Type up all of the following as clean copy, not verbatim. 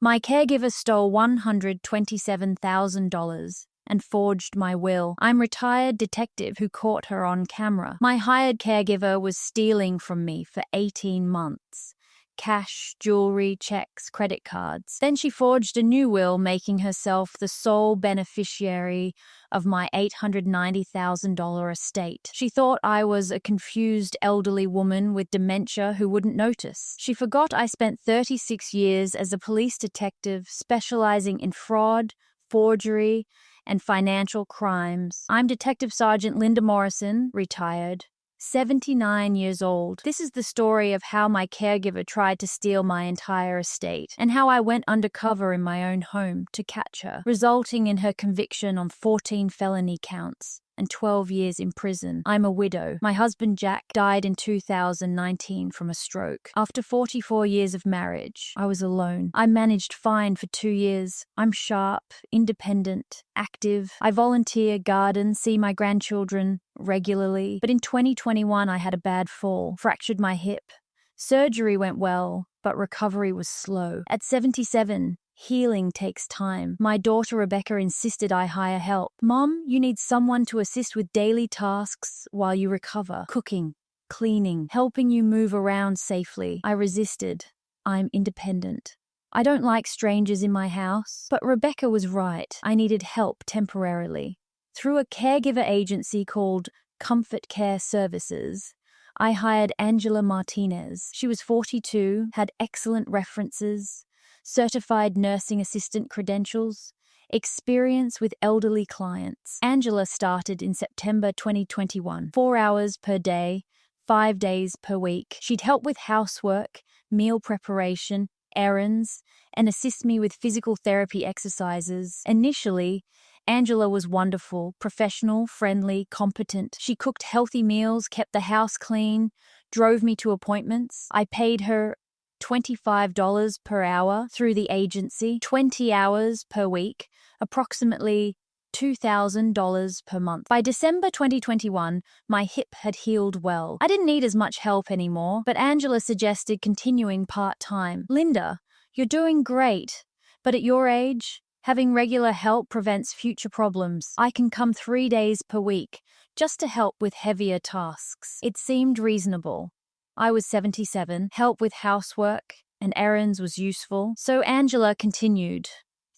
My caregiver stole $127,000 and forged my will. I'm a retired detective who caught her on camera. My hired caregiver was stealing from me for 18 months. Cash, jewelry, checks, credit cards. Then she forged a new will, making herself the sole beneficiary of my $890,000 estate. She thought I was a confused elderly woman with dementia who wouldn't notice. She forgot I spent 36 years as a police detective specializing in fraud, forgery, and financial crimes. I'm Detective Sergeant Linda Morrison, retired, 79 years old. This is the story of how my caregiver tried to steal my entire estate and how I went undercover in my own home to catch her, resulting in her conviction on 14 felony counts and 12 years in prison. I'm a widow. My husband Jack died in 2019 from a stroke. After 44 years of marriage, I was alone. I managed fine for 2 years. I'm sharp, independent, active. I volunteer, garden, see my grandchildren regularly. But in 2021, I had a bad fall, fractured my hip. Surgery went well, but recovery was slow. At 77, healing takes time. My daughter Rebecca insisted I hire help. Mom, you need someone to assist with daily tasks while you recover. Cooking, cleaning, helping you move around safely. I resisted. I'm independent. I don't like strangers in my house. But Rebecca was right. I needed help temporarily. Through a caregiver agency called Comfort Care Services, I hired Angela Martinez. She was 42, had excellent references, certified nursing assistant credentials, experience with elderly clients. Angela started in September 2021, 4 hours per day, 5 days per week. She'd help with housework, meal preparation, errands, and assist me with physical therapy exercises. Initially, Angela was wonderful, professional, friendly, competent. She cooked healthy meals, kept the house clean, drove me to appointments. I paid her $25 per hour through the agency, 20 hours per week, approximately $2,000 per month. By December 2021, my hip had healed well. I didn't need as much help anymore, but Angela suggested continuing part-time. Linda, you're doing great, but at your age, having regular help prevents future problems. I can come 3 days per week, just to help with heavier tasks. It seemed reasonable. I was 77, help with housework and errands was useful, so Angela continued.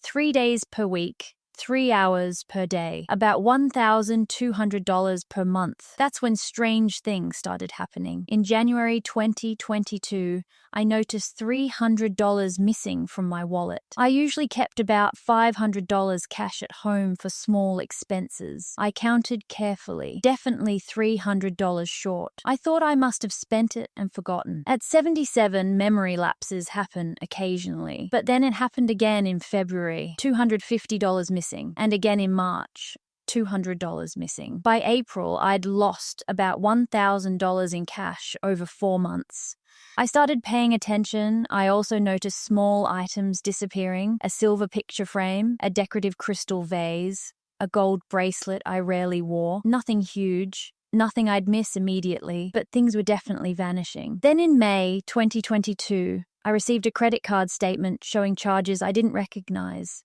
3 days per week, 3 hours per day, about $1,200 per month. That's when strange things started happening. In January 2022, I noticed $300 missing from my wallet. I usually kept about $500 cash at home for small expenses. I counted carefully, definitely $300 short. I thought I must have spent it and forgotten. At 77, memory lapses happen occasionally, but then it happened again in February, $250 missing, and again in March, $200 missing. By April, I'd lost about $1,000 in cash over 4 months. I started paying attention. I also noticed small items disappearing, a silver picture frame, a decorative crystal vase, a gold bracelet I rarely wore. Nothing huge, nothing I'd miss immediately, but things were definitely vanishing. Then in May 2022, I received a credit card statement showing charges I didn't recognize.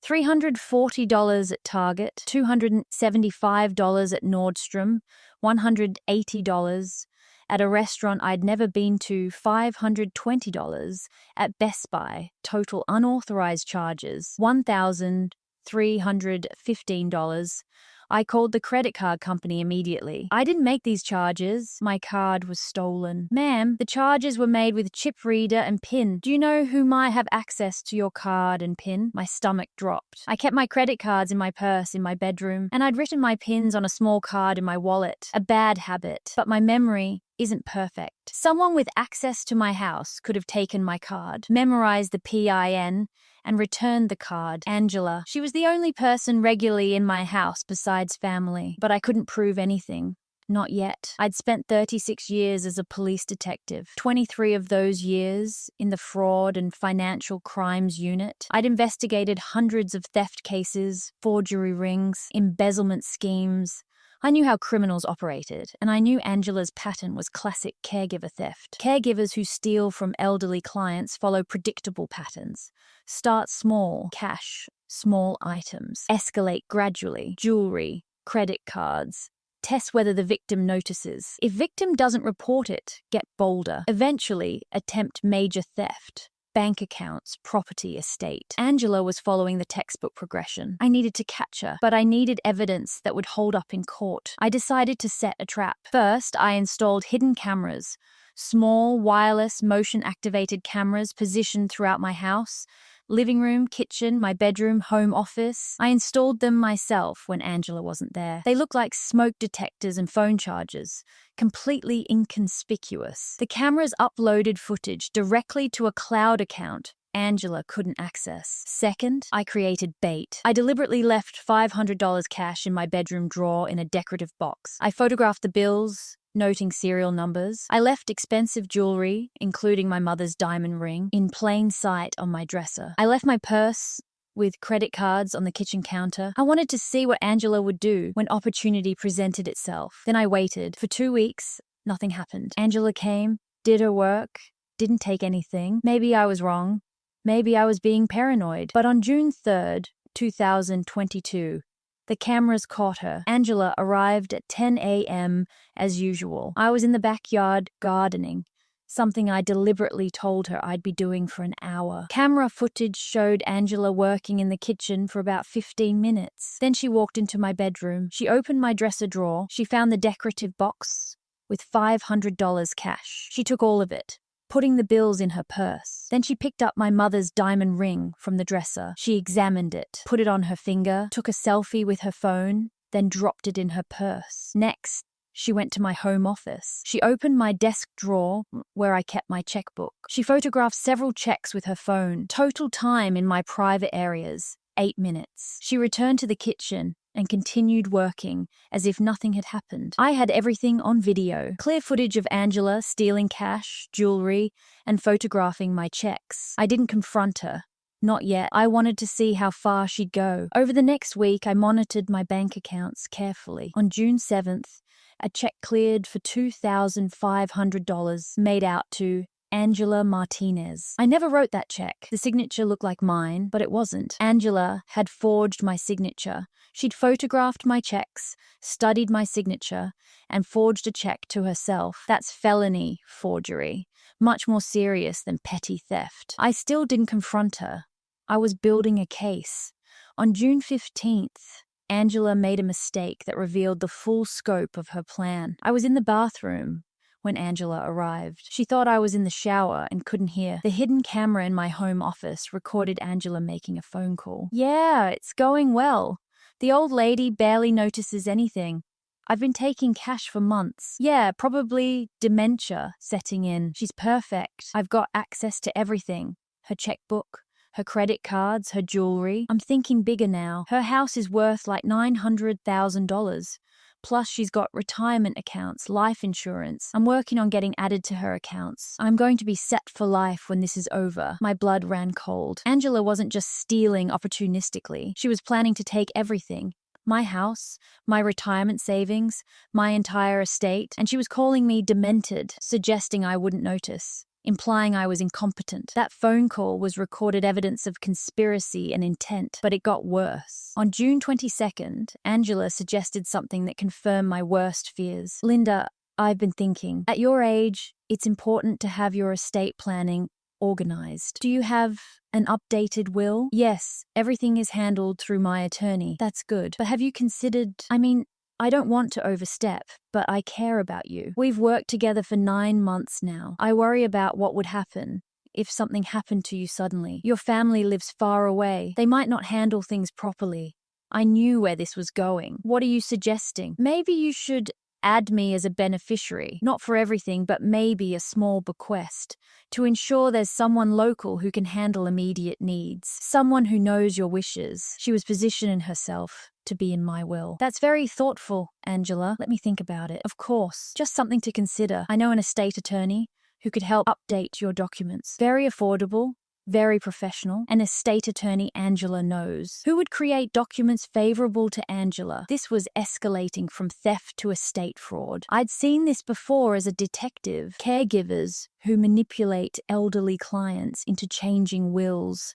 $340 at Target, $275 at Nordstrom, $180 at a restaurant I'd never been to, $520 at Best Buy. Total unauthorized charges, $1,315. I called the credit card company immediately. I didn't make these charges. My card was stolen. Ma'am, the charges were made with chip reader and PIN. Do you know who might have access to your card and PIN? My stomach dropped. I kept my credit cards in my purse in my bedroom, and I'd written my PINs on a small card in my wallet. A bad habit, but my memory isn't perfect. Someone with access to my house could have taken my card, memorized the PIN, and returned the card. Angela. She was the only person regularly in my house besides family, but I couldn't prove anything. Not yet. I'd spent 36 years as a police detective, 23 of those years in the fraud and financial crimes unit. I'd investigated hundreds of theft cases, forgery rings, embezzlement schemes, I knew how criminals operated, and I knew Angela's pattern was classic caregiver theft. Caregivers who steal from elderly clients follow predictable patterns. Start small, cash, small items. Escalate gradually, jewelry, credit cards. Test whether the victim notices. If victim doesn't report it, get bolder. Eventually, attempt major theft. Bank accounts, property, estate. Angela was following the textbook progression. I needed to catch her, but I needed evidence that would hold up in court. I decided to set a trap. First, I installed hidden cameras, small, wireless, motion-activated cameras positioned throughout my house. Living room, kitchen, my bedroom, home office. I installed them myself when Angela wasn't there. They looked like smoke detectors and phone chargers, completely inconspicuous. The cameras uploaded footage directly to a cloud account Angela couldn't access. Second, I created bait. I deliberately left $500 cash in my bedroom drawer in a decorative box. I photographed the bills, noting serial numbers. I left expensive jewelry, including my mother's diamond ring, in plain sight on my dresser. I left my purse with credit cards on the kitchen counter. I wanted to see what Angela would do when opportunity presented itself. Then I waited. For 2 weeks, nothing happened. Angela came, did her work, didn't take anything. Maybe I was wrong. Maybe I was being paranoid. But on June 3rd, 2022, the cameras caught her. Angela arrived at 10 a.m. as usual. I was in the backyard gardening, something I deliberately told her I'd be doing for an hour. Camera footage showed Angela working in the kitchen for about 15 minutes. Then she walked into my bedroom. She opened my dresser drawer. She found the decorative box with $500 cash. She took all of it, putting the bills in her purse. Then she picked up my mother's diamond ring from the dresser. She examined it, put it on her finger, took a selfie with her phone, then dropped it in her purse. Next, she went to my home office. She opened my desk drawer where I kept my checkbook. She photographed several checks with her phone. Total time in my private areas, 8 minutes. She returned to the kitchen and continued working as if nothing had happened. I had everything on video. Clear footage of Angela stealing cash, jewelry, and photographing my checks. I didn't confront her. Not yet. I wanted to see how far she'd go. Over the next week, I monitored my bank accounts carefully. On June 7th, a check cleared for $2,500 made out to Angela Martinez. I never wrote that check. The signature looked like mine, but it wasn't. Angela had forged my signature. She'd photographed my checks, studied my signature, and forged a check to herself. That's felony forgery, much more serious than petty theft. I still didn't confront her. I was building a case. On June 15th, Angela made a mistake that revealed the full scope of her plan. I was in the bathroom when Angela arrived. She thought I was in the shower and couldn't hear. The hidden camera in my home office recorded Angela making a phone call. "Yeah, it's going well. The old lady barely notices anything. I've been taking cash for months. Yeah, probably dementia setting in. She's perfect. I've got access to everything. Her checkbook, her credit cards, her jewelry. I'm thinking bigger now. Her house is worth like $900,000. Plus, she's got retirement accounts, life insurance. I'm working on getting added to her accounts. I'm going to be set for life when this is over." My blood ran cold. Angela wasn't just stealing opportunistically. She was planning to take everything. My house, my retirement savings, my entire estate, and she was calling me demented, suggesting I wouldn't notice, implying I was incompetent. That phone call was recorded evidence of conspiracy and intent, but it got worse. On June 22nd, Angela suggested something that confirmed my worst fears. "Linda, I've been thinking. At your age, it's important to have your estate planning organized. Do you have an updated will?" "Yes, everything is handled through my attorney." "That's good. But have you considered, I don't want to overstep, but I care about you. We've worked together for 9 months now. I worry about what would happen if something happened to you suddenly. Your family lives far away. They might not handle things properly. I knew where this was going. What are you suggesting? Maybe you should add me as a beneficiary, not for everything, but maybe a small bequest, to ensure there's someone local who can handle immediate needs, someone who knows your wishes." She was positioning herself to be in my will. "That's very thoughtful, Angela. Let me think about it." "Of course. Just something to consider. I know an estate attorney who could help update your documents. Very affordable, Very professional. An estate attorney Angela knows, who would create documents favorable to Angela. This was escalating from theft to estate fraud. I'd seen this before as a detective. Caregivers who manipulate elderly clients into changing wills,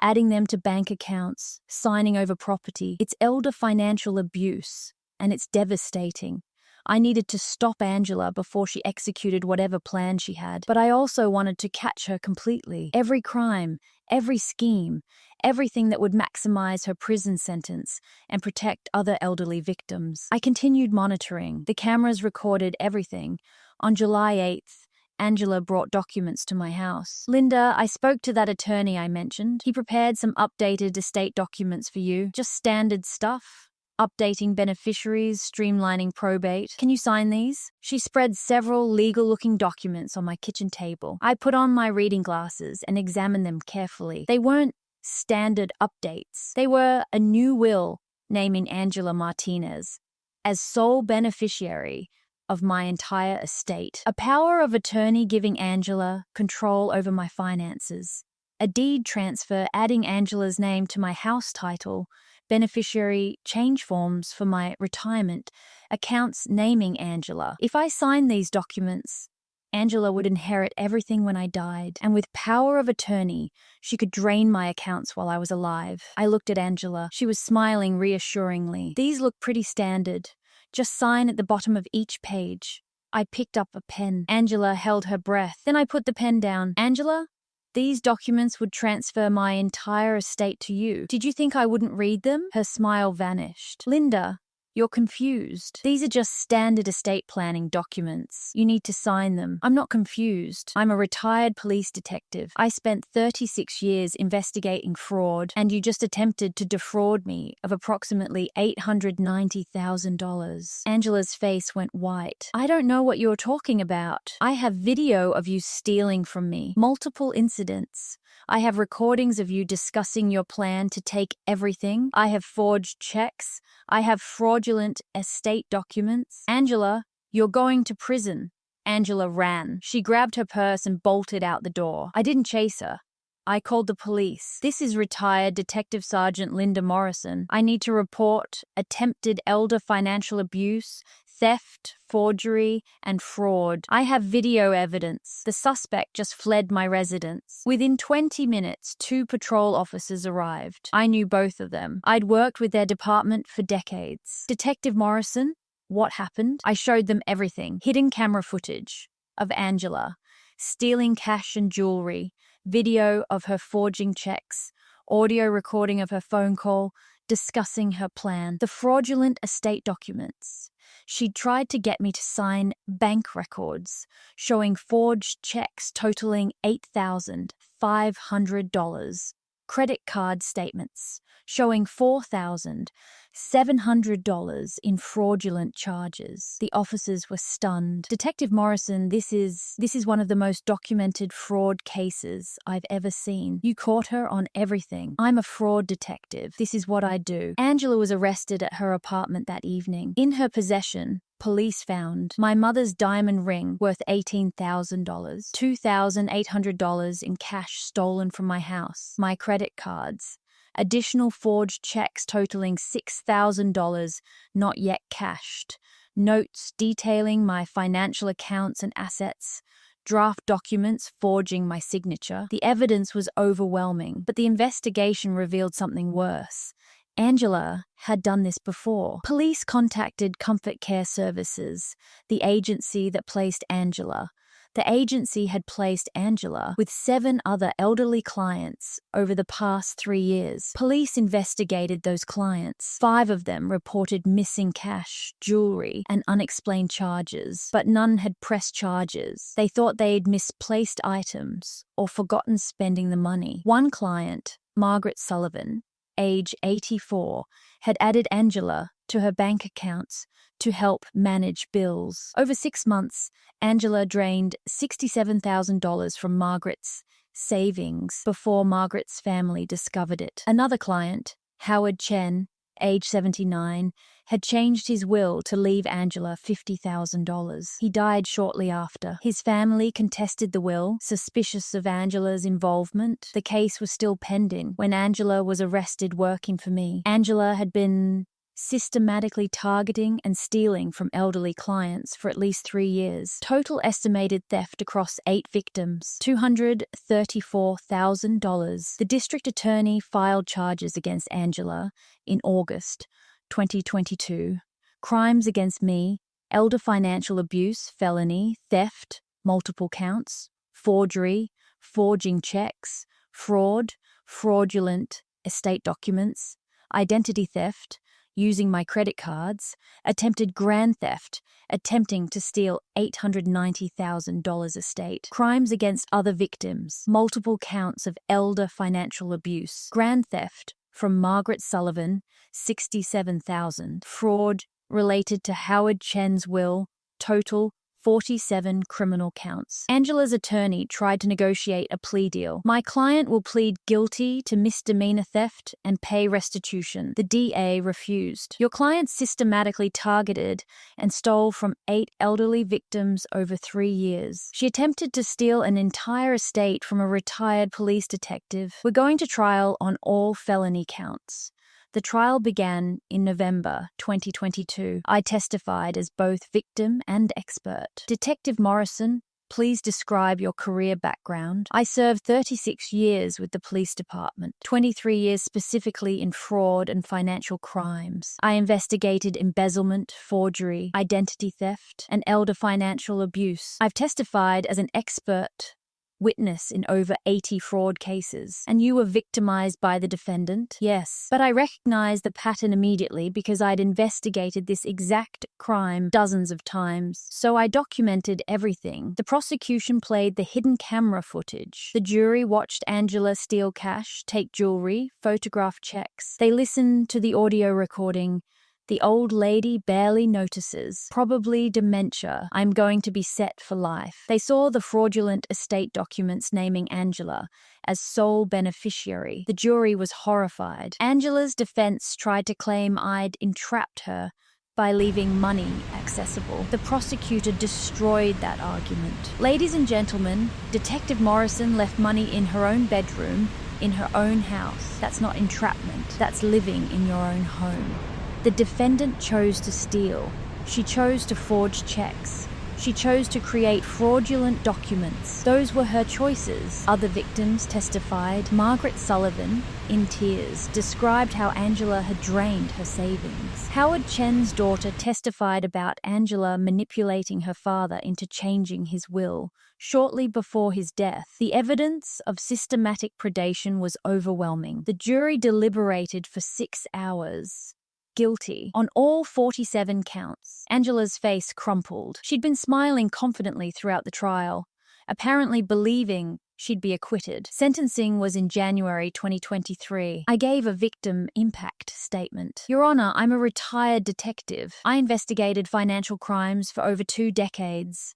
adding them to bank accounts, signing over property. It's elder financial abuse, and it's devastating. I needed to stop Angela before she executed whatever plan she had, but I also wanted to catch her completely. Every crime, every scheme, everything that would maximize her prison sentence and protect other elderly victims. I continued monitoring. The cameras recorded everything. On July 8th, Angela brought documents to my house. Linda, I spoke to that attorney I mentioned. He prepared some updated estate documents for you. Just standard stuff. Updating beneficiaries, streamlining probate. Can you sign these? She spread several legal-looking documents on my kitchen table. I put on my reading glasses and examined them carefully. They weren't standard updates. They were a new will naming Angela Martinez as sole beneficiary of my entire estate. A power of attorney giving Angela control over my finances. A deed transfer adding Angela's name to my house title. Beneficiary change forms for my retirement, accounts naming Angela. If I signed these documents, Angela would inherit everything when I died, and with power of attorney, she could drain my accounts while I was alive. I looked at Angela. She was smiling reassuringly. These look pretty standard. Just sign at the bottom of each page. I picked up a pen. Angela held her breath. Then I put the pen down. Angela? These documents would transfer my entire estate to you. Did you think I wouldn't read them? Her smile vanished. Linda, you're confused. These are just standard estate planning documents. You need to sign them. I'm not confused. I'm a retired police detective. I spent 36 years investigating fraud, and you just attempted to defraud me of approximately $890,000. Angela's face went white. I don't know what you're talking about. I have video of you stealing from me. Multiple incidents. I have recordings of you discussing your plan to take everything. I have forged checks. I have fraudulent estate documents. Angela, you're going to prison. Angela ran. She grabbed her purse and bolted out the door. I didn't chase her. I called the police. This is retired Detective Sergeant Linda Morrison. I need to report attempted elder financial abuse, theft, forgery, and fraud. I have video evidence. The suspect just fled my residence. Within 20 minutes, 2 patrol officers arrived. I knew both of them. I'd worked with their department for decades. Detective Morrison, what happened? I showed them everything. Hidden camera footage of Angela, stealing cash and jewelry, video of her forging checks, audio recording of her phone call, discussing her plan, the fraudulent estate documents. She tried to get me to sign bank records showing forged checks totaling $8,500, credit card statements showing $4,700 in fraudulent charges. The officers were stunned. Detective Morrison, this is one of the most documented fraud cases I've ever seen. You caught her on everything. I'm a fraud detective. This is what I do. Angela was arrested at her apartment that evening. In her possession, police found my mother's diamond ring worth $18,000, $2,800 in cash stolen from my house, my credit cards, additional forged checks totaling $6,000 not yet cashed, notes detailing my financial accounts and assets, draft documents forging my signature. The evidence was overwhelming, but the investigation revealed something worse. Angela had done this before. Police contacted Comfort Care Services, the agency that placed Angela. The agency had placed Angela with 7 other elderly clients over the past 3 years. Police investigated those clients. 5 of them reported missing cash, jewelry, and unexplained charges, but none had pressed charges. They thought they had misplaced items or forgotten spending the money. One client, Margaret Sullivan, age 84, had added Angela to her bank accounts to help manage bills. Over 6 months, Angela drained $67,000 from Margaret's savings before Margaret's family discovered it. Another client, Howard Chen, age 79, had changed his will to leave Angela $50,000. He died shortly after. His family contested the will, suspicious of Angela's involvement. The case was still pending when Angela was arrested working for me. Angela had been systematically targeting and stealing from elderly clients for at least 3 years. Total estimated theft across 8 victims, $234,000. The district attorney filed charges against Angela in August 2022. Crimes against me: elder financial abuse, felony, theft, multiple counts, forgery, forging checks, fraud, fraudulent estate documents, identity theft, using my credit cards, attempted grand theft, attempting to steal $890,000 estate, crimes against other victims, multiple counts of elder financial abuse, grand theft from Margaret Sullivan, $67,000, fraud related to Howard Chen's will, total 47 criminal counts. Angela's attorney tried to negotiate a plea deal. My client will plead guilty to misdemeanor theft and pay restitution. The DA refused. Your client systematically targeted and stole from 8 elderly victims over 3 years. She attempted to steal an entire estate from a retired police detective. We're going to trial on all felony counts. The trial began in November 2022. I testified as both victim and expert. Detective Morrison, please describe your career background. I served 36 years with the police department, 23 years specifically in fraud and financial crimes. I investigated embezzlement, forgery, identity theft, and elder financial abuse. I've testified as an expert witness in over 80 fraud cases. And you were victimized by the defendant? Yes. But I recognized the pattern immediately because I'd investigated this exact crime dozens of times. So I documented everything. The prosecution played the hidden camera footage. The jury watched Angela steal cash, take jewelry, photograph checks. They listened to the audio recording. The old lady barely notices. Probably dementia. I'm going to be set for life. They saw the fraudulent estate documents naming Angela as sole beneficiary. The jury was horrified. Angela's defense tried to claim I'd entrapped her by leaving money accessible. The prosecutor destroyed that argument. Ladies and gentlemen, Detective Morrison left money in her own bedroom, in her own house. That's not entrapment. That's living in your own home. The defendant chose to steal. She chose to forge checks. She chose to create fraudulent documents. Those were her choices. Other victims testified. Margaret Sullivan, in tears, described how Angela had drained her savings. Howard Chen's daughter testified about Angela manipulating her father into changing his will shortly before his death. The evidence of systematic predation was overwhelming. The jury deliberated for 6 hours. Guilty on all 47 counts. Angela's face crumpled. She'd been smiling confidently throughout the trial, apparently believing she'd be acquitted. Sentencing was in January 2023. I gave a victim impact statement. Your Honor, I'm a retired detective. I investigated financial crimes for over 2 decades.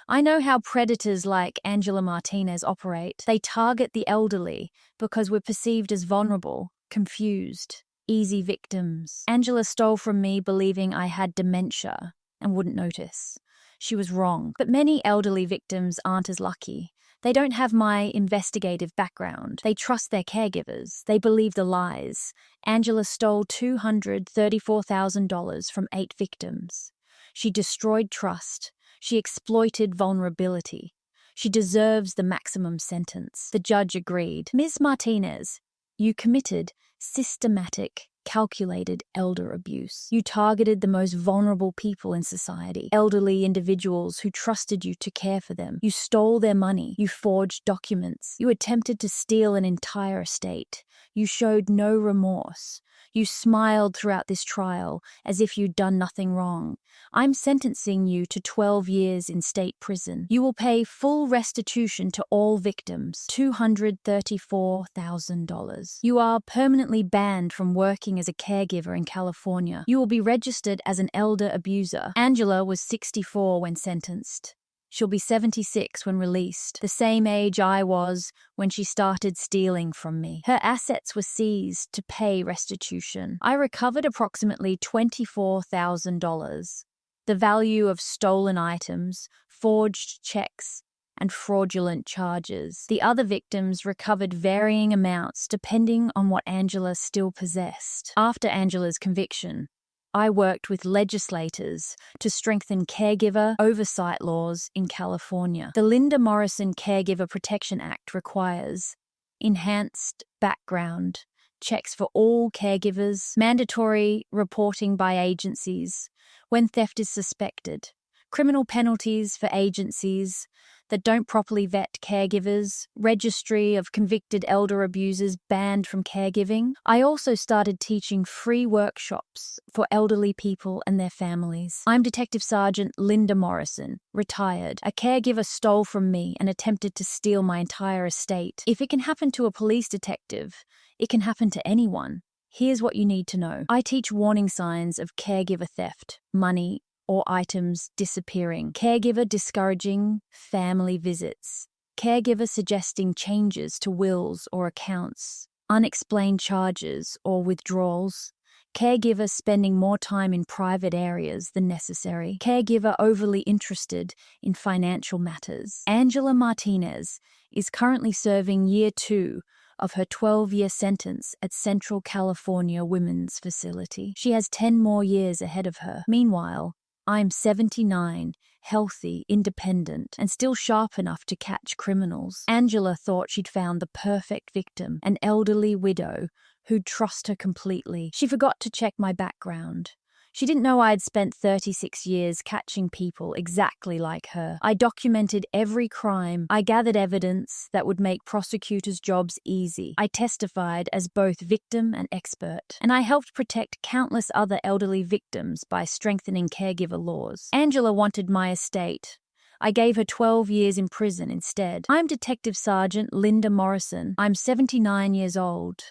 I know how predators like Angela Martinez operate. They target the elderly because we're perceived as vulnerable, confused, easy victims. Angela stole from me believing I had dementia and wouldn't notice. She was wrong. But many elderly victims aren't as lucky. They don't have my investigative background. They trust their caregivers. They believe the lies. Angela stole $234,000 from 8 victims. She destroyed trust. She exploited vulnerability. She deserves the maximum sentence. The judge agreed. Ms. Martinez, you committed systematic, calculated elder abuse. You targeted the most vulnerable people in society, elderly individuals who trusted you to care for them. You stole their money. You forged documents. You attempted to steal an entire estate. You showed no remorse. You smiled throughout this trial as if you'd done nothing wrong. I'm sentencing you to 12 years in state prison. You will pay full restitution to all victims, $234,000. You are permanently banned from working as a caregiver in California. You will be registered as an elder abuser. Angela was 64 when sentenced. She'll be 76 when released, the same age I was when she started stealing from me. Her assets were seized to pay restitution. I recovered approximately $24,000. The value of stolen items, forged checks, and fraudulent charges. The other victims recovered varying amounts depending on what Angela still possessed. After Angela's conviction, I worked with legislators to strengthen caregiver oversight laws in California. The Linda Morrison Caregiver Protection Act requires enhanced background checks for all caregivers, mandatory reporting by agencies when theft is suspected, criminal penalties for agencies that don't properly vet caregivers, registry of convicted elder abusers banned from caregiving. I also started teaching free workshops for elderly people and their families. I'm Detective Sergeant Linda Morrison, retired. A caregiver stole from me and attempted to steal my entire estate. If it can happen to a police detective, it can happen to anyone. Here's what you need to know. I teach warning signs of caregiver theft, money, or items disappearing, caregiver discouraging family visits, caregiver suggesting changes to wills or accounts, unexplained charges or withdrawals, caregiver spending more time in private areas than necessary, caregiver overly interested in financial matters. Angela Martinez is currently serving year 2 of her 12-year sentence at Central California Women's Facility. She has 10 more years ahead of her. Meanwhile, I'm 79, healthy, independent, and still sharp enough to catch criminals. Angela thought she'd found the perfect victim, an elderly widow who'd trust her completely. She forgot to check my background. She didn't know I'd spent 36 years catching people exactly like her. I documented every crime. I gathered evidence that would make prosecutors' jobs easy. I testified as both victim and expert. And I helped protect countless other elderly victims by strengthening caregiver laws. Angela wanted my estate. I gave her 12 years in prison instead. I'm Detective Sergeant Linda Morrison. I'm 79 years old.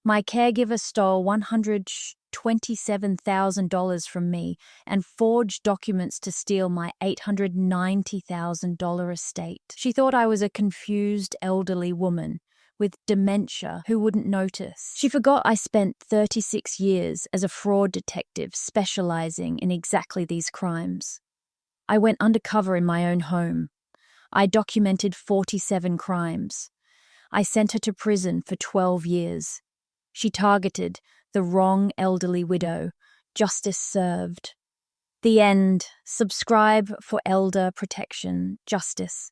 My caregiver stole $127,000 from me and forged documents to steal my $890,000 estate. She thought I was a confused elderly woman with dementia who wouldn't notice. She forgot I spent 36 years as a fraud detective specializing in exactly these crimes. I went undercover in my own home. I documented 47 crimes. I sent her to prison for 12 years. She targeted the wrong elderly widow. Justice served. The end. Subscribe for elder protection. Justice.